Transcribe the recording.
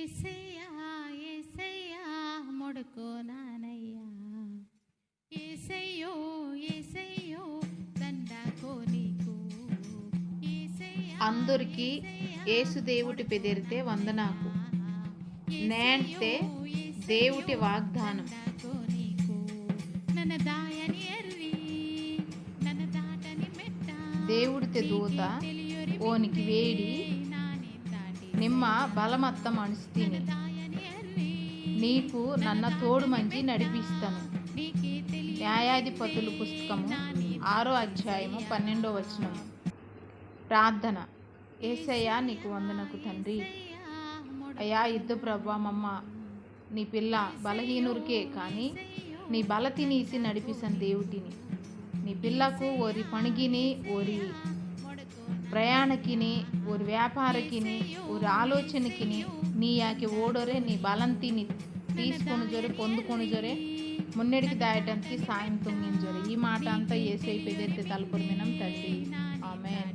ఏసయ్యా ఏసయ్యా మొడుకో నానయ్యా ఏసయ్యో ఏసయ్యో దండాకో నీకు అందరికి ఏసుదేవుటి పెదిరితే వందనాకు నేంటే దేవుటి వాగ్దానం దేవుడితే దూత ఓనికి వేడి నిమ్మ బలమత్త మనిస్తిని నీకు నన్న తోడు మంచి నడిపిస్తాను. న్యాయాధిపతుల పుస్తకము 6వ అధ్యాయము 12వ వచనము. ప్రార్థన. యేసయ్యా నీకు వందనకు తండ్రి. అయ్యా ఇద్దు ప్రభా మమ్మ నీ పిల్ల బలహీనురికే కానీ నీ బల తినీసి నడిపిస్తాను దేవుటిని. నీ పిల్లకు ఓరి పణిగిని ఓరి ప్రయాణకిని ఓరి వ్యాపారకిని ఓరి ఆలోచనకిని నీ యాకి ఓడొరే నీ బలం తిని తీసుకొని జొరే పొందుకొని జొరే మున్నెడికి దాయటానికి సాయం తొంగింజొరే. ఈ మాట అంతా యేసయ్య పెదెత్తే తలపురమినం తండ్రి. ఆమేన్.